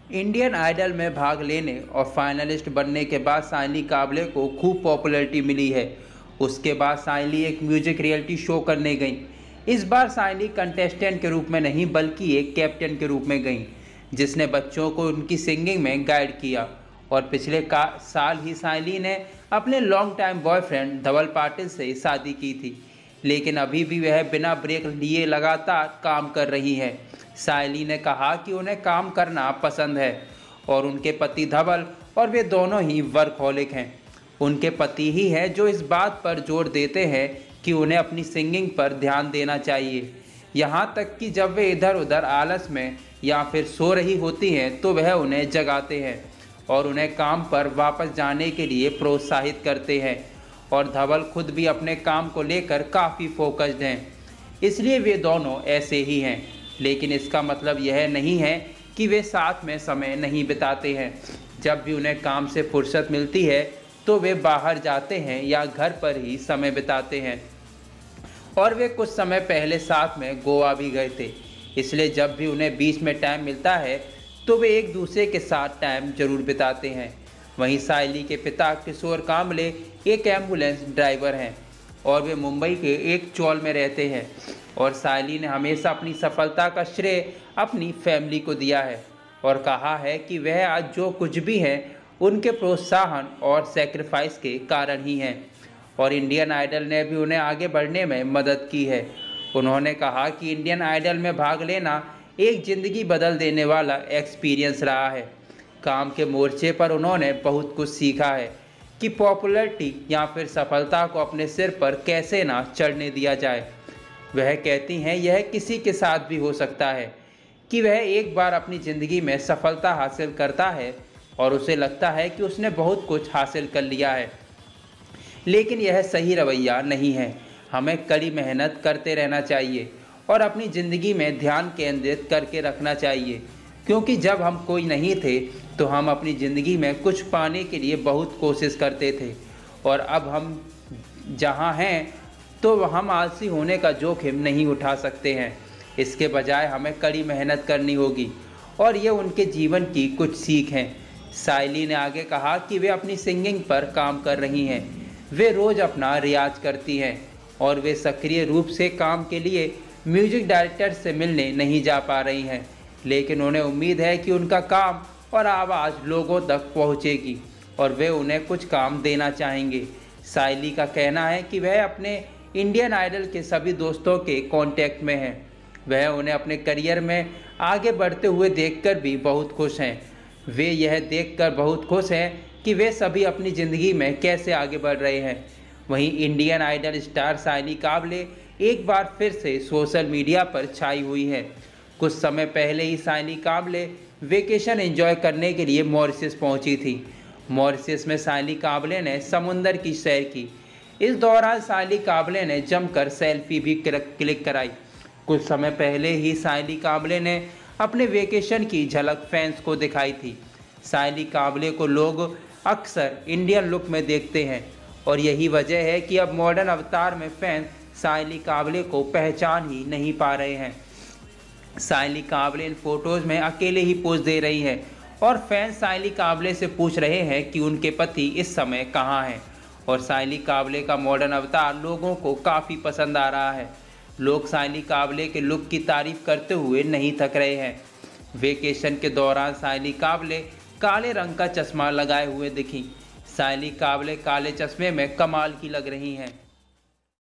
Indian idol में भाग लेने और फाइनलिस्ट बनने के बाद साइली काबले को खूब पॉपुलैरिटी मिली है। उसके बाद साइली एक म्यूजिक रियलिटी शो करने गई। इस बार साइली कंटेस्टेंट के रूप में नहीं बल्कि एक कैप्टन के रूप में गई, जिसने बच्चों को उनकी सिंगिंग में गाइड किया। और पिछले साल ही साइली ने अपने लॉन्ग टाइम बॉयफ्रेंड धवल पाटिल से शादी की थी, लेकिन अभी भी वह बिना ब्रेक लिए लगातार काम कर रही हैं। साइली ने कहा कि उन्हें काम करना पसंद है और उनके पति धवल और वे दोनों ही वर्कहॉलिक हैं। उनके पति ही हैं जो इस बात पर जोर देते हैं कि उन्हें अपनी सिंगिंग पर ध्यान देना चाहिए। यहाँ तक कि जब वे इधर उधर आलस में या फिर सो रही होती हैं तो वह उन्हें जगाते हैं और उन्हें काम पर वापस जाने के लिए प्रोत्साहित करते हैं। और धवल खुद भी अपने काम को लेकर काफ़ी फोकस्ड हैं, इसलिए वे दोनों ऐसे ही हैं। लेकिन इसका मतलब यह नहीं है कि वे साथ में समय नहीं बिताते हैं। जब भी उन्हें काम से फुर्सत मिलती है तो वे बाहर जाते हैं या घर पर ही समय बिताते हैं। और वे कुछ समय पहले साथ में गोवा भी गए थे, इसलिए जब भी उन्हें बीच में टाइम मिलता है तो वे एक दूसरे के साथ टाइम जरूर बिताते हैं। वहीं साइली के पिता किशोर कांबले एक एम्बुलेंस ड्राइवर हैं और वे मुंबई के एक चौल में रहते हैं। और साइली ने हमेशा अपनी सफलता का श्रेय अपनी फैमिली को दिया है और कहा है कि वह आज जो कुछ भी है उनके प्रोत्साहन और सेक्रीफाइस के कारण ही हैं। और इंडियन आइडल ने भी उन्हें आगे बढ़ने में मदद की है। उन्होंने कहा कि इंडियन आइडल में भाग लेना एक ज़िंदगी बदल देने वाला एक्सपीरियंस रहा है। काम के मोर्चे पर उन्होंने बहुत कुछ सीखा है कि पॉपुलैरिटी या फिर सफलता को अपने सिर पर कैसे ना चढ़ने दिया जाए। वह कहती हैं यह किसी के साथ भी हो सकता है कि वह एक बार अपनी ज़िंदगी में सफलता हासिल करता है और उसे लगता है कि उसने बहुत कुछ हासिल कर लिया है, लेकिन यह सही रवैया नहीं है। हमें कड़ी मेहनत करते रहना चाहिए और अपनी ज़िंदगी में ध्यान केंद्रित करके रखना चाहिए, क्योंकि जब हम कोई नहीं थे तो हम अपनी ज़िंदगी में कुछ पाने के लिए बहुत कोशिश करते थे, और अब हम जहाँ हैं तो हम आलसी होने का जोखिम नहीं उठा सकते हैं। इसके बजाय हमें कड़ी मेहनत करनी होगी, और ये उनके जीवन की कुछ सीख हैं। साइली ने आगे कहा कि वे अपनी सिंगिंग पर काम कर रही हैं। वे रोज़ अपना रियाज करती हैं और वे सक्रिय रूप से काम के लिए म्यूजिक डायरेक्टर से मिलने नहीं जा पा रही हैं, लेकिन उन्हें उम्मीद है कि उनका काम और आवाज़ लोगों तक पहुंचेगी और वे उन्हें कुछ काम देना चाहेंगे। साइली का कहना है कि वह अपने इंडियन आइडल के सभी दोस्तों के कांटेक्ट में हैं। वह उन्हें अपने करियर में आगे बढ़ते हुए देखकर भी बहुत खुश हैं। वे यह देखकर बहुत खुश हैं कि वे सभी अपनी ज़िंदगी में कैसे आगे बढ़ रहे हैं। वहीं इंडियन आइडल स्टार साइली काबले एक बार फिर से सोशल मीडिया पर छाई हुई है। कुछ समय पहले ही साइली काबले वेकेशन एंजॉय करने के लिए मॉरिशस पहुंची थी। मॉरिशस में साइली काबले ने समुंदर की सैर की। इस दौरान साइली काबले ने जमकर सेल्फी भी क्लिक कराई। कुछ समय पहले ही साइली काबले ने अपने वेकेशन की झलक फैंस को दिखाई थी। साइली काबले को लोग अक्सर इंडियन लुक में देखते हैं और यही वजह है कि अब मॉडर्न अवतार में फैंस साइली काबले को पहचान ही नहीं पा रहे हैं। साइली काबले इन फोटोज़ में अकेले ही पोज दे रही हैं और फैंस साइली काबले से पूछ रहे हैं कि उनके पति इस समय कहाँ हैं। और साइली काबले का मॉडर्न अवतार लोगों को काफ़ी पसंद आ रहा है। लोग साइली काबले के लुक की तारीफ करते हुए नहीं थक रहे हैं। वेकेशन के दौरान साइली काबले काले रंग का चश्मा लगाए हुए दिखीं। साइली काबले काले चश्मे में कमाल की लग रही हैं।